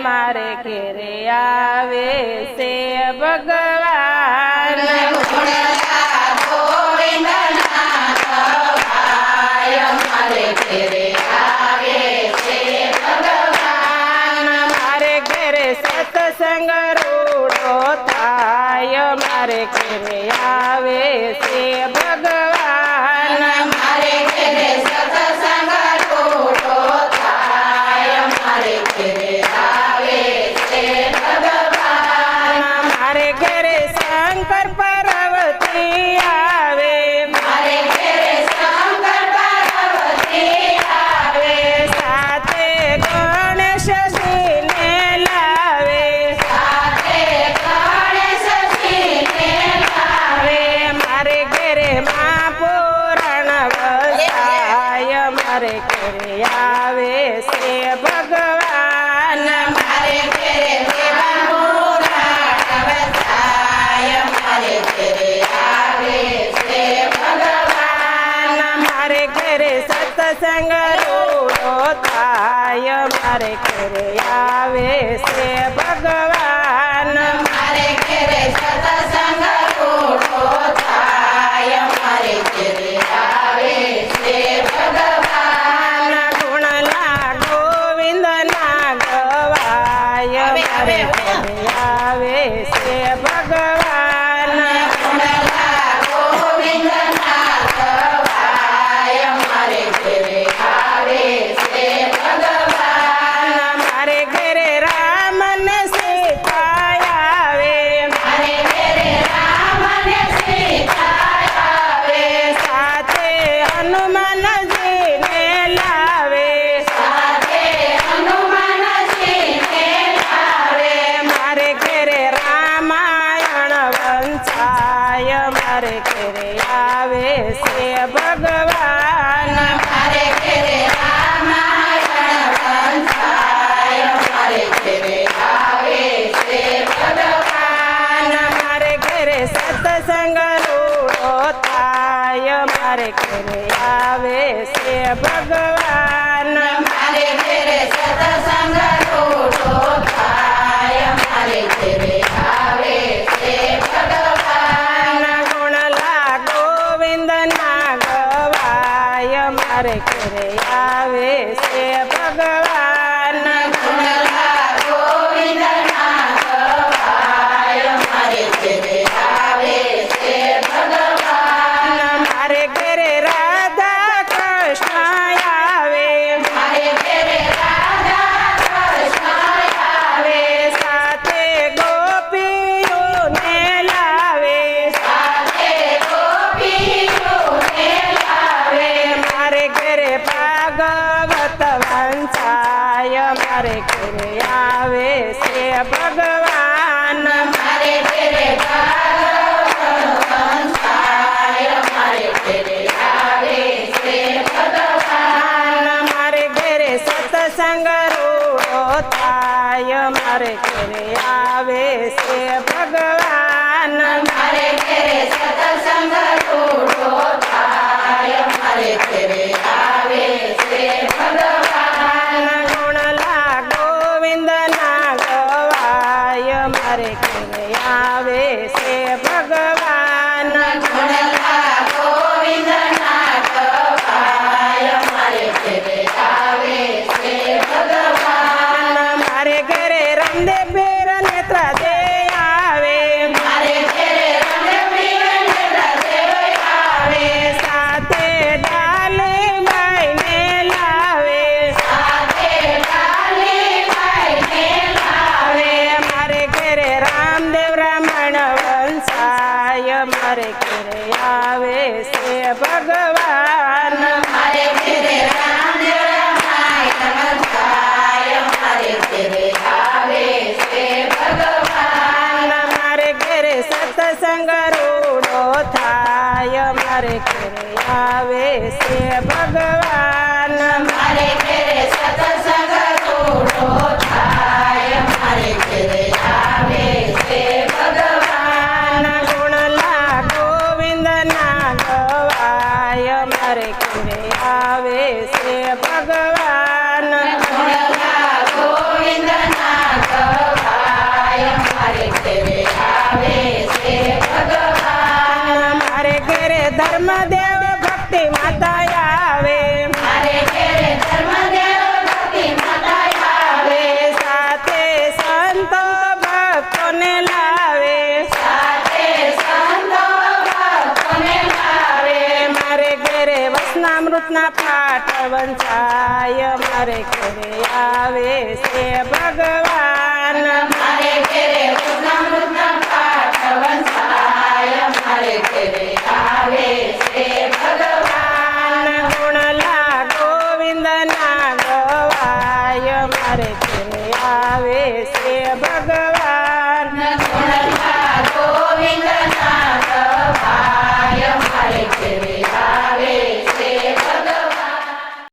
મારે ઘેરે આવે છે ભગવાન મારે ઘેરે આવે છે ભગવાન મારે ઘેરે સત્સંગ રૂડો થાય મારે ઘેરે આવે છે ભગવાન મારે ઘેરે સત્સંગ રૂડો થાય મારે ઘેરે આવે છે ભગવાન મારે ઘેરે શંકર પાર્વતી આવે મારે ઘેરે શંકર પાર્વતી આવે સાથે ગણેશજીને લાવે સાથે ગણેશજીને લાવે મારે ઘેરે મા પુરાણ વસાય મારે ઘેરે આવે છે ભગવાન મારે ઘેરે દેવા પુરાણ વસાય મારે ઘેરે આવે છે ભગવાન મારે ઘેરે સત્સંગ રૂડો થાય મારે ઘેરે આવે છે ભગવાન મારે ઘેરે સત્સંગ રૂડો થાય મારે ઘેરે આવે છે ભગવાન ગુણલા ગોવિંદના ગવાય મારે ઘેરે આવે છે ભગવાન ગુણલા ગોવિંદના ગવાય મારે ઘેરે આવે છે ભગવાન મારે ઘેરે રામ ને સીતા આવે મારે ઘેરે રામ ને સીતા આવે સાથે હનુમાનજીને લાવે સાથે હનુમાનજીને લાવે મારે ઘેરે રામાયણ વંચાય મારે ઘેરે આવે છે ભગવાન મારે ઘેરે રામાયણ વંચાય મારે ઘેરે આવે છે ભગવાન મારે ઘેરે સત્સંગ રૂડો થાય મારે ઘેરે આવે છે ભગવાન મારે ઘેરે સત્સંગ રૂડો થાય મારે ઘેરે આવે છે ભગવાન ગુણલા ગોવિંદના ગવાય મારે ઘેરે આવે છે ભગવાન ગુણલા ગોવિંદના ગવાય મારે ઘેરે આવે છે ભગવાન મારે ઘેરે રાધા કૃષ્ણ આવે મારે ઘેરે રાધા કૃષ્ણ આવે સાથે ગોપીઓને લાવે સાથે ગોપીઓને લાવે મારે ઘેરે ભાગવત વંચાય મારે ઘેરે આવે છે ભગવાન મારે ઘેરે ભાગવત વંચાય મારે ઘેરે આવે છે ભગવાન મારે ઘેરે સત્સંગ રૂડો થાય મારે ઘેરે આવે છે ભગવાન મારે ઘેરે સત્સંગ રૂડો થાય મારે ઘેરે આવે છે ભગવાન ગુણલા ગોવિંદના ગવાય મારે ઘેરે આવે છે ભગવાન ગુણલા ગોવિંદના ગવાય મારે ઘેરે આવે છે ભગવાન મારે ઘેરે રામદેવ પીર નેત્ર દે આવે મારે ઘેરે રણવીર નેત્રદેવ આવે સાથે ડાલીબાઈને લાવે સાથે ડાલીબાઈને લાવે મારે ઘેરે રામદેવ રમણ વંશાય મારે ઘેરે આવે છે ભગવાન મારે ઘેરે રામદેવ રામાયણ વંચાય મારે ઘેરે આવે છે ભગવાન મારે ઘેરે સત્સંગ રૂડો થાય મારે ઘેરે આવે છે ભગવાન મારે ઘેરે સત્સંગ રૂડો થાય મારે ઘેરે આવે છે ભગવાન ગુણલા ગોવિંદના ગવાય મારે ઘેરે આવે છે ભગવાન ગુણલા ગોવિંદના અમૃતના પાઠ વંચાય મારે ઘરે આવે છે ભગવાન મારે ઘેરે કૃષ્ણામૃતના પાઠ વંચાય મારે ઘેરે આવે છે ભગવાન ગુણલા ગોવિંદના ગવાય મારે ઘરે આવે છે ભગવાન